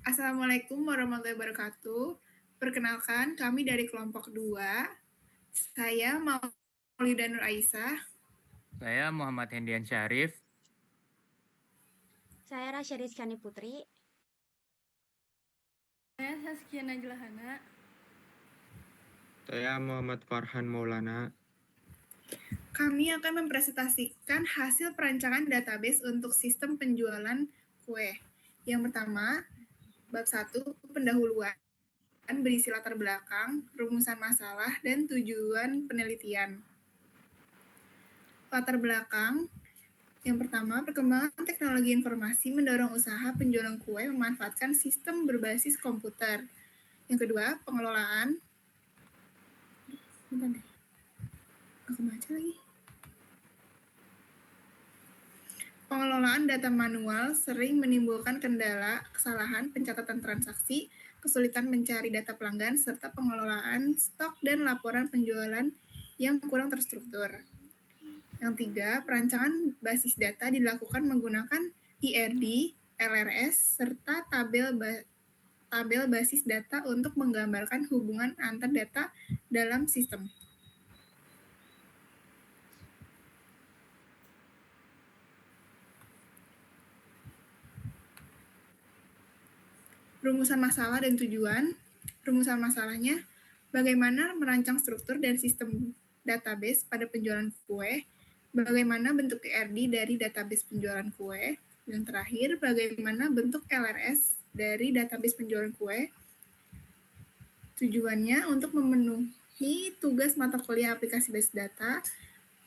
Assalamualaikum warahmatullahi wabarakatuh. Perkenalkan, kami dari kelompok 2. Saya Maulida Nur Aisyah. Saya Muhammad Hendian Syarif. Saya Rasya Rizkani Putri. Saya Saskia Najla Hana. Saya Muhammad Farhan Maulana. Kami akan mempresentasikan hasil perancangan database untuk sistem penjualan kue. Yang pertama, bab 1, pendahuluan, berisi latar belakang, rumusan masalah, dan tujuan penelitian. Latar belakang, yang pertama, perkembangan teknologi informasi mendorong usaha penjualan kue memanfaatkan sistem berbasis komputer. Yang kedua, pengelolaan. Aku baca lagi. Pengelolaan data manual sering menimbulkan kendala, kesalahan pencatatan transaksi, kesulitan mencari data pelanggan, serta pengelolaan stok dan laporan penjualan yang kurang terstruktur. Yang tiga, perancangan basis data dilakukan menggunakan IRD, LRS, serta tabel basis data untuk menggambarkan hubungan antar data dalam sistem. Rumusan masalah dan tujuan. Rumusan masalahnya, bagaimana merancang struktur dan sistem database pada penjualan kue, bagaimana bentuk IRD dari database penjualan kue, dan terakhir, bagaimana bentuk LRS dari database penjualan kue. Tujuannya untuk memenuhi tugas mata kuliah aplikasi basis data,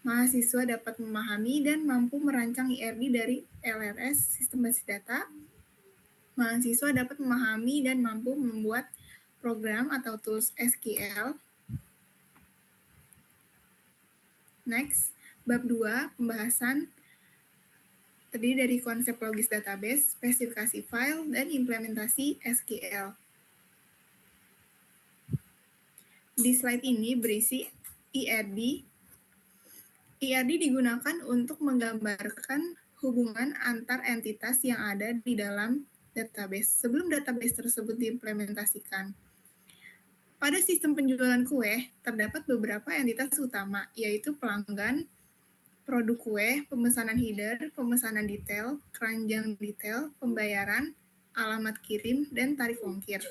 mahasiswa dapat memahami dan mampu merancang IRD dari LRS, sistem basis data. Mahasiswa dapat memahami dan mampu membuat program atau tools SQL. Next, bab 2, pembahasan terdiri dari konsep logis database, spesifikasi file, dan implementasi SQL. Di slide ini berisi IRD. IRD digunakan untuk menggambarkan hubungan antar entitas yang ada di dalam database sebelum database tersebut diimplementasikan. Pada sistem penjualan kue, terdapat beberapa entitas utama, yaitu pelanggan, produk kue, pemesanan header, pemesanan detail, keranjang detail, pembayaran, alamat kirim, dan tarif ongkir.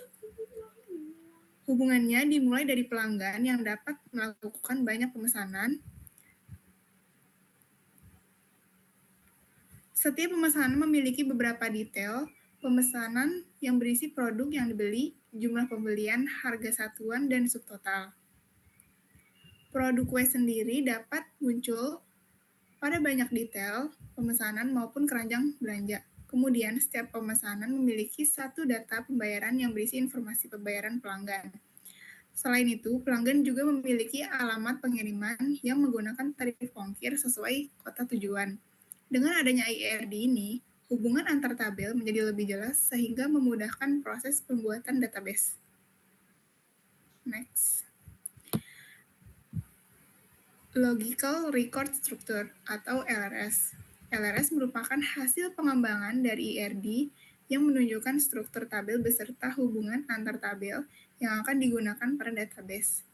Hubungannya dimulai dari pelanggan yang dapat melakukan banyak pemesanan. Setiap pemesanan memiliki beberapa detail pemesanan yang berisi produk yang dibeli, jumlah pembelian, harga satuan, dan subtotal. Produk kue sendiri dapat muncul pada banyak detail pemesanan maupun keranjang belanja. Kemudian, setiap pemesanan memiliki satu data pembayaran yang berisi informasi pembayaran pelanggan. Selain itu, pelanggan juga memiliki alamat pengiriman yang menggunakan tarif ongkir sesuai kota tujuan. Dengan adanya IRD ini, hubungan antar tabel menjadi lebih jelas sehingga memudahkan proses pembuatan database. Next. Logical Record Structure atau LRS. LRS merupakan hasil pengembangan dari IRD yang menunjukkan struktur tabel beserta hubungan antar tabel yang akan digunakan pada database.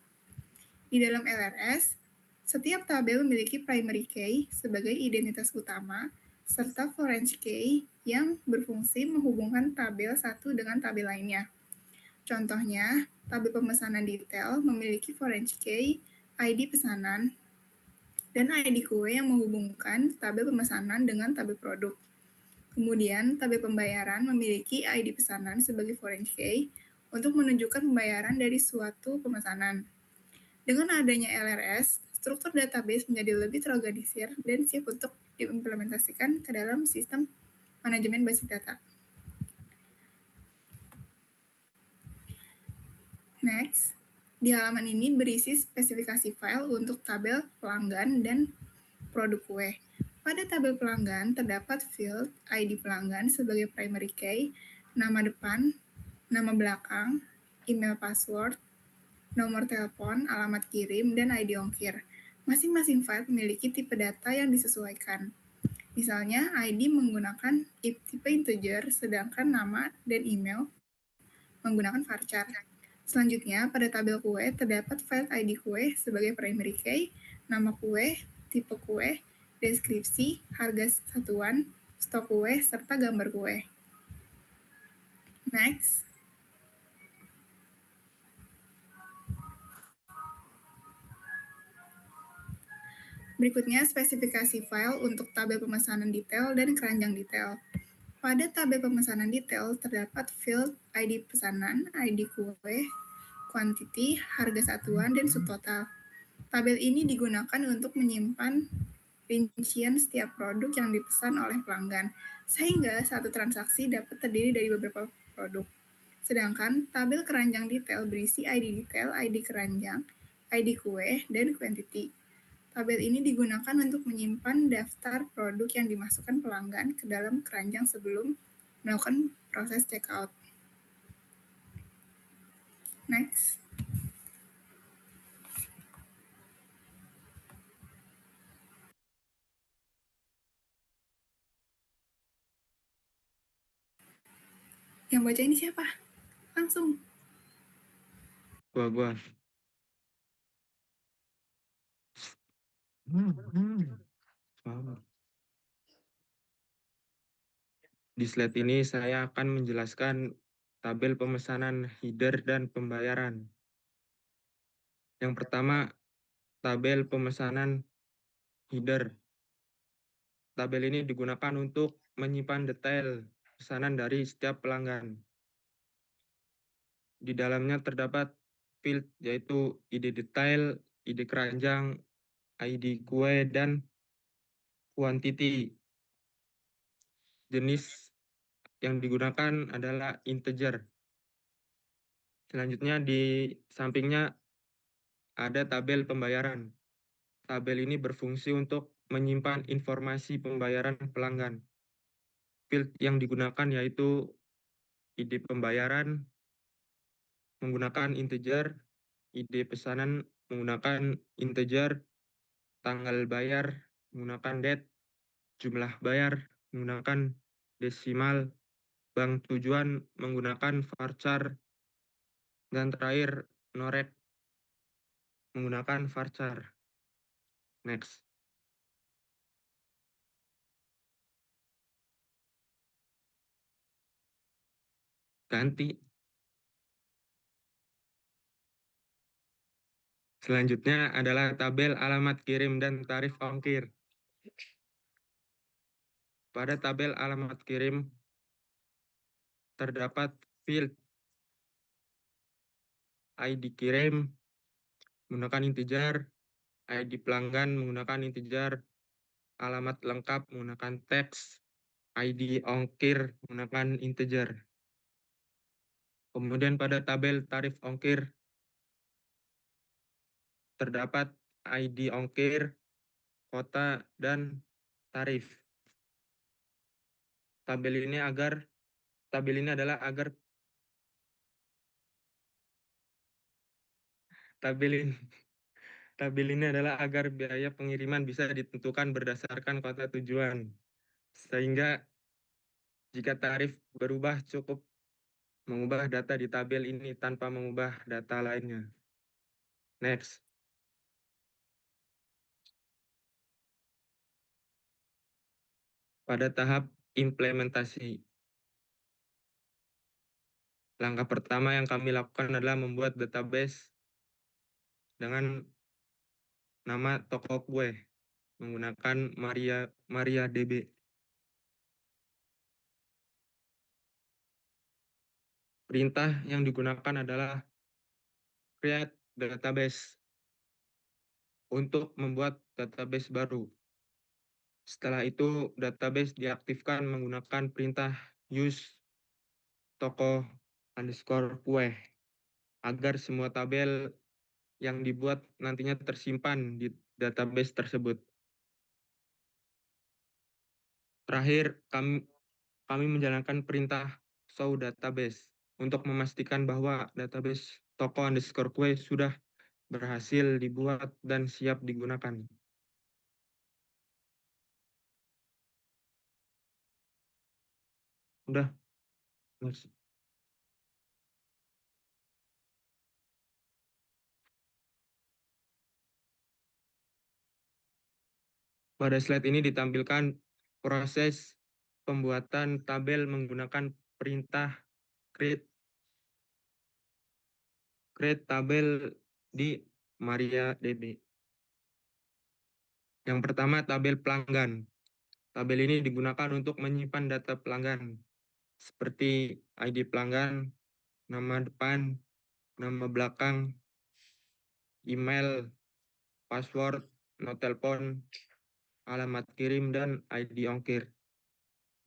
Di dalam LRS, setiap tabel memiliki primary key sebagai identitas utama, serta foreign key yang berfungsi menghubungkan tabel satu dengan tabel lainnya. Contohnya, tabel pemesanan detail memiliki foreign key, ID pesanan, dan ID kue yang menghubungkan tabel pemesanan dengan tabel produk. Kemudian, tabel pembayaran memiliki ID pesanan sebagai foreign key untuk menunjukkan pembayaran dari suatu pemesanan. Dengan adanya LRS, struktur database menjadi lebih terorganisir dan siap untuk diimplementasikan ke dalam sistem manajemen basis data. Next, di halaman ini berisi spesifikasi file untuk tabel pelanggan dan produk kue. Pada tabel pelanggan terdapat field ID pelanggan sebagai primary key, nama depan, nama belakang, email password, nomor telepon, alamat kirim, dan ID ongkir. Masing-masing file memiliki tipe data yang disesuaikan. Misalnya, ID menggunakan tipe integer, sedangkan nama dan email menggunakan varchar. Selanjutnya, pada tabel kue terdapat file ID kue sebagai primary key, nama kue, tipe kue, deskripsi, harga satuan, stok kue, serta gambar kue. Next. Berikutnya, spesifikasi file untuk tabel pemesanan detail dan keranjang detail. Pada tabel pemesanan detail terdapat field ID pesanan, ID kue, quantity, harga satuan, dan subtotal. Tabel ini digunakan untuk menyimpan rincian setiap produk yang dipesan oleh pelanggan, sehingga satu transaksi dapat terdiri dari beberapa produk. Sedangkan tabel keranjang detail berisi ID detail, ID keranjang, ID kue, dan quantity. Tabel ini digunakan untuk menyimpan daftar produk yang dimasukkan pelanggan ke dalam keranjang sebelum melakukan proses checkout. Next. Yang baca ini siapa? Langsung. Gua. Wow. Di slide ini saya akan menjelaskan tabel pemesanan header dan pembayaran. Yang pertama, tabel pemesanan header. Tabel ini digunakan untuk menyimpan detail pesanan dari setiap pelanggan. Di dalamnya terdapat field yaitu ID detail, ID keranjang, ID kue, dan quantity. Jenis yang digunakan adalah integer. Selanjutnya di sampingnya ada tabel pembayaran. Tabel ini berfungsi untuk menyimpan informasi pembayaran pelanggan. Field yang digunakan yaitu ID pembayaran menggunakan integer, ID pesanan menggunakan integer, tanggal bayar menggunakan date, jumlah bayar menggunakan desimal, bank tujuan menggunakan varchar, dan terakhir norek menggunakan varchar. Next. Ganti. Selanjutnya adalah tabel alamat kirim dan tarif ongkir. Pada tabel alamat kirim terdapat field ID kirim menggunakan integer, ID pelanggan menggunakan integer, alamat lengkap menggunakan teks, ID ongkir menggunakan integer. Kemudian pada tabel tarif ongkir terdapat ID ongkir, kota, dan tarif. Tabel ini adalah agar biaya pengiriman bisa ditentukan berdasarkan kota tujuan. Sehingga jika tarif berubah cukup mengubah data di tabel ini tanpa mengubah data lainnya. Next. Pada tahap implementasi, langkah pertama yang kami lakukan adalah membuat database dengan nama toko kue menggunakan MariaDB. Perintah yang digunakan adalah create database untuk membuat database baru. Setelah itu, database diaktifkan menggunakan perintah use toko underscore kue agar semua tabel yang dibuat nantinya tersimpan di database tersebut. Terakhir, kami menjalankan perintah show database untuk memastikan bahwa database toko underscore kue sudah berhasil dibuat dan siap digunakan. Udah. Pada slide ini ditampilkan proses pembuatan tabel menggunakan perintah create tabel di MariaDB. Yang pertama, tabel pelanggan. Tabel ini digunakan untuk menyimpan data pelanggan seperti ID pelanggan, nama depan, nama belakang, email, password, nomor telepon, alamat kirim, dan ID ongkir.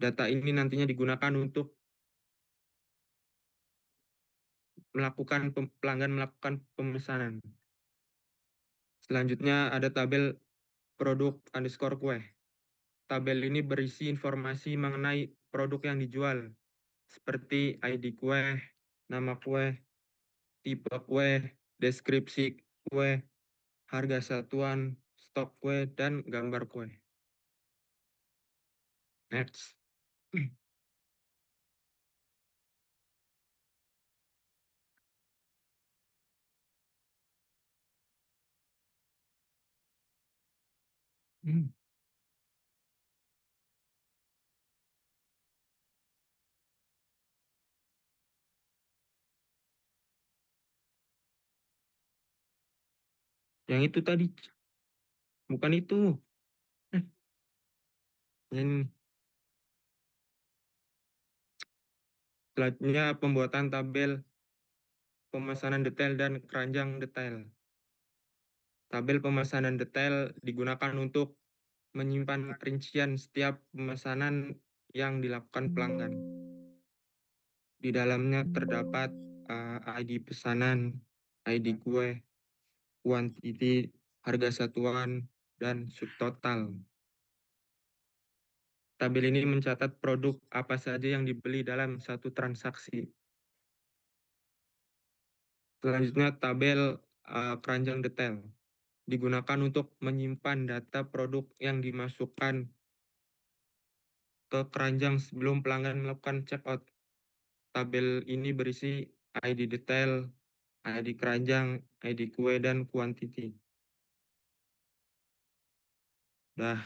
Data ini nantinya digunakan untuk pelanggan melakukan pemesanan. Selanjutnya ada tabel produk underscore kue. Tabel ini berisi informasi mengenai produk yang dijual, seperti ID kue, nama kue, tipe kue, deskripsi kue, harga satuan, stok kue, dan gambar kue. Next. Yang itu tadi, bukan itu. Ini. Selanjutnya pembuatan tabel pemesanan detail dan keranjang detail. Tabel pemesanan detail digunakan untuk menyimpan rincian setiap pemesanan yang dilakukan pelanggan. Di dalamnya terdapat ID pesanan, ID kue, kuantiti, harga satuan, dan subtotal. Tabel ini mencatat produk apa saja yang dibeli dalam satu transaksi. Selanjutnya tabel keranjang detail digunakan untuk menyimpan data produk yang dimasukkan ke keranjang sebelum pelanggan melakukan checkout. Tabel ini berisi ID detail, ID keranjang, ID kue, dan kuantiti. Dah.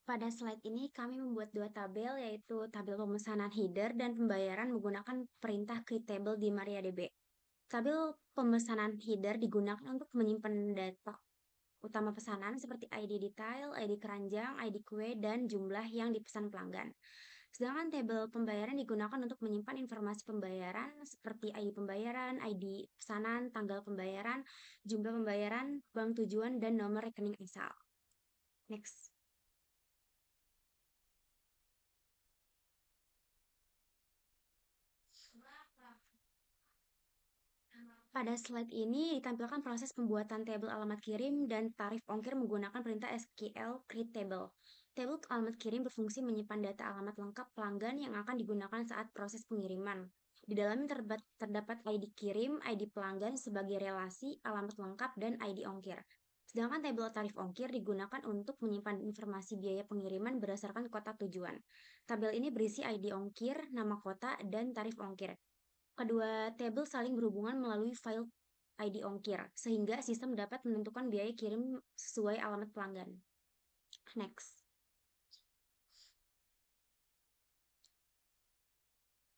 Pada slide ini kami membuat dua tabel, yaitu tabel pemesanan header dan pembayaran menggunakan perintah create table di MariaDB. Tabel pemesanan header digunakan untuk menyimpan data utama pesanan seperti ID detail, ID keranjang, ID kue, dan jumlah yang dipesan pelanggan. Sedangkan tabel pembayaran digunakan untuk menyimpan informasi pembayaran seperti ID pembayaran, ID pesanan, tanggal pembayaran, jumlah pembayaran, bank tujuan, dan nomor rekening asal. Next. Pada slide ini ditampilkan proses pembuatan tabel alamat kirim dan tarif ongkir menggunakan perintah SQL create table. Tabel alamat kirim berfungsi menyimpan data alamat lengkap pelanggan yang akan digunakan saat proses pengiriman. Di dalamnya terdapat ID kirim, ID pelanggan sebagai relasi, alamat lengkap, dan ID ongkir. Sedangkan tabel tarif ongkir digunakan untuk menyimpan informasi biaya pengiriman berdasarkan kota tujuan. Tabel ini berisi ID ongkir, nama kota, dan tarif ongkir. Kedua tabel saling berhubungan melalui file ID ongkir, sehingga sistem dapat menentukan biaya kirim sesuai alamat pelanggan. Next.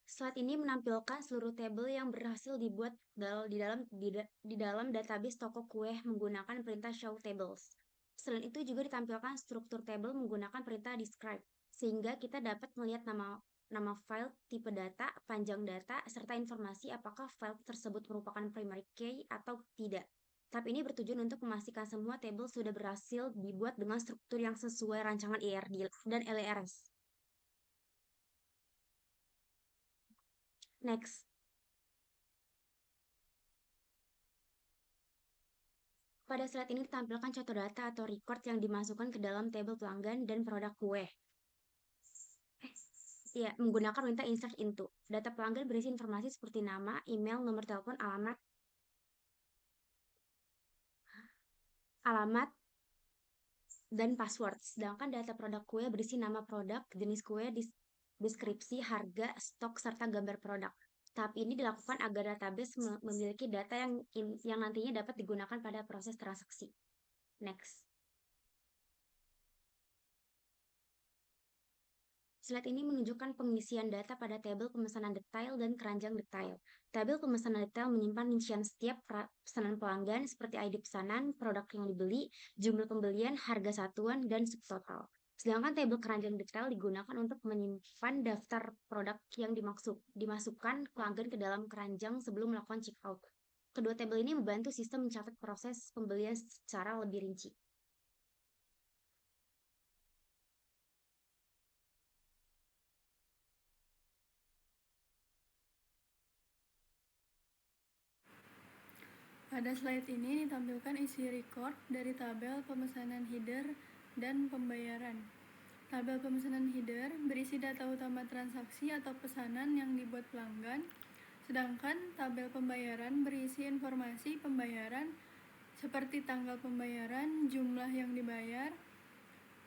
Slide ini menampilkan seluruh tabel yang berhasil dibuat di dalam database toko kue menggunakan perintah show tables. Selain itu juga ditampilkan struktur tabel menggunakan perintah describe, sehingga kita dapat melihat nama file, tipe data, panjang data, serta informasi apakah file tersebut merupakan primary key atau tidak. Tab ini bertujuan untuk memastikan semua tabel sudah berhasil dibuat dengan struktur yang sesuai rancangan IRD dan LRS. Next. Pada slide ini ditampilkan contoh data atau record yang dimasukkan ke dalam tabel pelanggan dan produk kue. Ya, menggunakan perintah insert into. Data pelanggan berisi informasi seperti nama, email, nomor telepon, alamat, dan password. Sedangkan data produk kue berisi nama produk, jenis kue, deskripsi, harga, stok, serta gambar produk. Tahap ini dilakukan agar database memiliki data yang nantinya dapat digunakan pada proses transaksi. Next. Slide ini menunjukkan pengisian data pada tabel pemesanan detail dan keranjang detail. Tabel pemesanan detail menyimpan rincian setiap pesanan pelanggan seperti ID pesanan, produk yang dibeli, jumlah pembelian, harga satuan, dan subtotal. Sedangkan tabel keranjang detail digunakan untuk menyimpan daftar produk yang dimasukkan pelanggan ke dalam keranjang sebelum melakukan checkout. Kedua tabel ini membantu sistem mencatat proses pembelian secara lebih rinci. Pada slide ini ditampilkan isi record dari tabel pemesanan header dan pembayaran. Tabel pemesanan header berisi data utama transaksi atau pesanan yang dibuat pelanggan, sedangkan tabel pembayaran berisi informasi pembayaran seperti tanggal pembayaran, jumlah yang dibayar,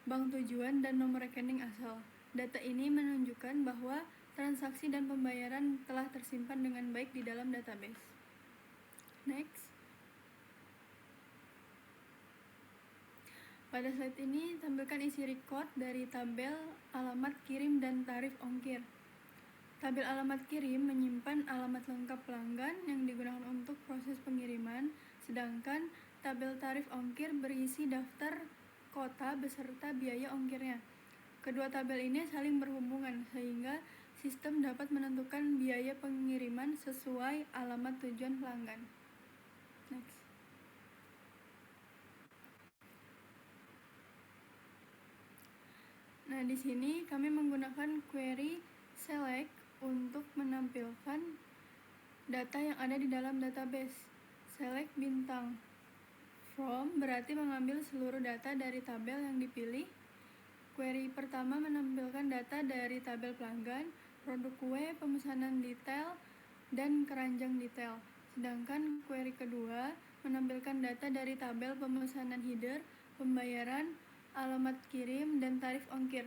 bank tujuan, dan nomor rekening asal. Data ini menunjukkan bahwa transaksi dan pembayaran telah tersimpan dengan baik di dalam database. Next. Pada slide ini tampilkan isi record dari tabel alamat kirim dan tarif ongkir. Tabel alamat kirim menyimpan alamat lengkap pelanggan yang digunakan untuk proses pengiriman, sedangkan tabel tarif ongkir berisi daftar kota beserta biaya ongkirnya. Kedua tabel ini saling berhubungan sehingga sistem dapat menentukan biaya pengiriman sesuai alamat tujuan pelanggan. Next. Nah, di sini kami menggunakan query select untuk menampilkan data yang ada di dalam database. Select bintang from berarti mengambil seluruh data dari tabel yang dipilih. Query pertama menampilkan data dari tabel pelanggan, produk kue, pemesanan detail, dan keranjang detail. Sedangkan query kedua menampilkan data dari tabel pemesanan header, pembayaran, alamat kirim, dan tarif ongkir.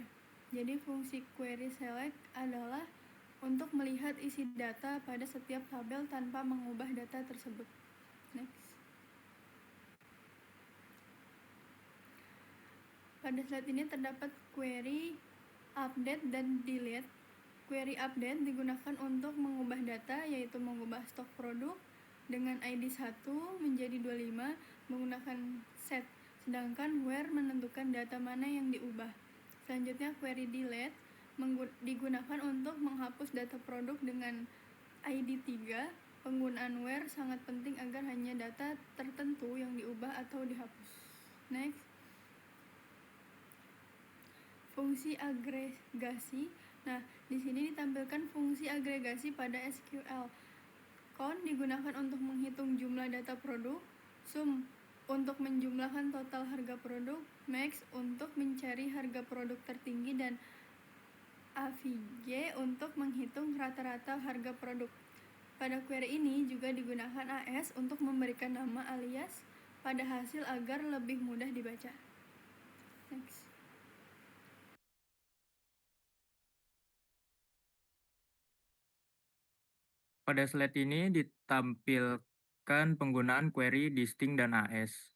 Jadi fungsi query select adalah untuk melihat isi data pada setiap tabel tanpa mengubah data tersebut. Next. Pada slide ini terdapat query update dan delete. Query update digunakan untuk mengubah data, yaitu mengubah stok produk dengan ID 1 menjadi 25 menggunakan set, sedangkan where menentukan data mana yang diubah. Selanjutnya query delete digunakan untuk menghapus data produk dengan ID 3. Penggunaan where sangat penting agar hanya data tertentu yang diubah atau dihapus. Next. Fungsi agregasi. Nah, di sini ditampilkan fungsi agregasi pada SQL. Count digunakan untuk menghitung jumlah data produk, sum untuk menjumlahkan total harga produk, max untuk mencari harga produk tertinggi, dan AVG untuk menghitung rata-rata harga produk. Pada query ini juga digunakan AS untuk memberikan nama alias pada hasil agar lebih mudah dibaca. Next. Pada slide ini ditampilkan penggunaan query distinct dan AS.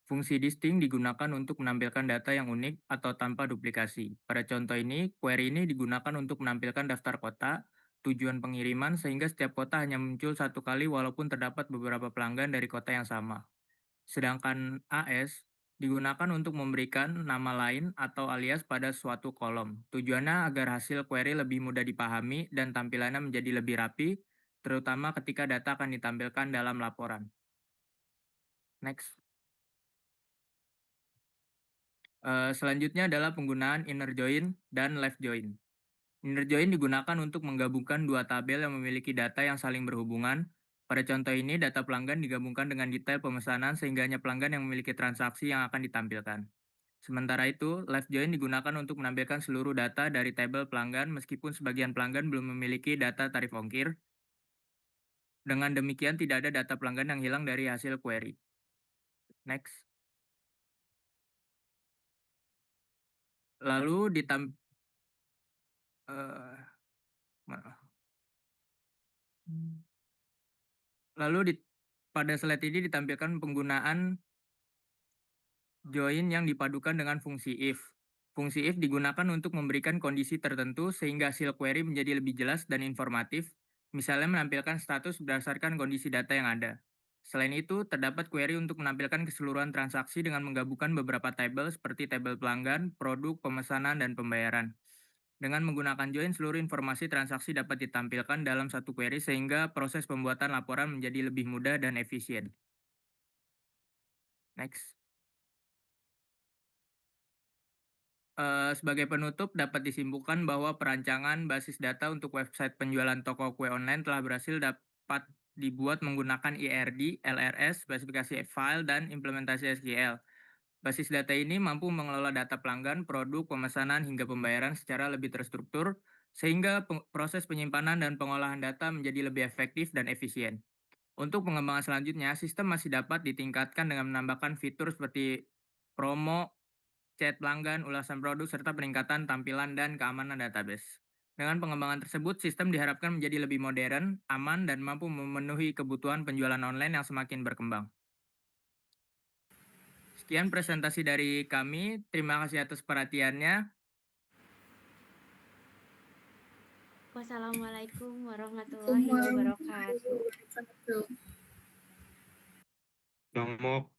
Fungsi distinct digunakan untuk menampilkan data yang unik atau tanpa duplikasi. Pada contoh ini, query ini digunakan untuk menampilkan daftar kota, tujuan pengiriman, sehingga setiap kota hanya muncul satu kali walaupun terdapat beberapa pelanggan dari kota yang sama. Sedangkan AS digunakan untuk memberikan nama lain atau alias pada suatu kolom. Tujuannya agar hasil query lebih mudah dipahami dan tampilannya menjadi lebih rapi, terutama ketika data akan ditampilkan dalam laporan. Next. Selanjutnya adalah penggunaan inner join dan left join. Inner join digunakan untuk menggabungkan dua tabel yang memiliki data yang saling berhubungan. Pada contoh ini, data pelanggan digabungkan dengan detail pemesanan sehingga hanya pelanggan yang memiliki transaksi yang akan ditampilkan. Sementara itu, left join digunakan untuk menampilkan seluruh data dari tabel pelanggan meskipun sebagian pelanggan belum memiliki data tarif ongkir. Dengan demikian, tidak ada data pelanggan yang hilang dari hasil query. Next. Lalu Lalu pada slide ini ditampilkan penggunaan join yang dipadukan dengan fungsi if. Fungsi if digunakan untuk memberikan kondisi tertentu sehingga hasil query menjadi lebih jelas dan informatif, misalnya menampilkan status berdasarkan kondisi data yang ada. Selain itu, terdapat query untuk menampilkan keseluruhan transaksi dengan menggabungkan beberapa tabel seperti tabel pelanggan, produk, pemesanan, dan pembayaran. Dengan menggunakan join, seluruh informasi transaksi dapat ditampilkan dalam satu query sehingga proses pembuatan laporan menjadi lebih mudah dan efisien. Next. Sebagai penutup, dapat disimpulkan bahwa perancangan basis data untuk website penjualan toko kue online telah berhasil dapat dibuat menggunakan IRD, LRS, spesifikasi file, dan implementasi SQL. Basis data ini mampu mengelola data pelanggan, produk, pemesanan, hingga pembayaran secara lebih terstruktur, sehingga proses penyimpanan dan pengolahan data menjadi lebih efektif dan efisien. Untuk pengembangan selanjutnya, sistem masih dapat ditingkatkan dengan menambahkan fitur seperti promo, chat pelanggan, ulasan produk, serta peningkatan tampilan dan keamanan database. Dengan pengembangan tersebut, sistem diharapkan menjadi lebih modern, aman, dan mampu memenuhi kebutuhan penjualan online yang semakin berkembang. Sekian presentasi dari kami. Terima kasih atas perhatiannya. Wassalamualaikum warahmatullahi wabarakatuh. Wabarakatuh. Bang Mok,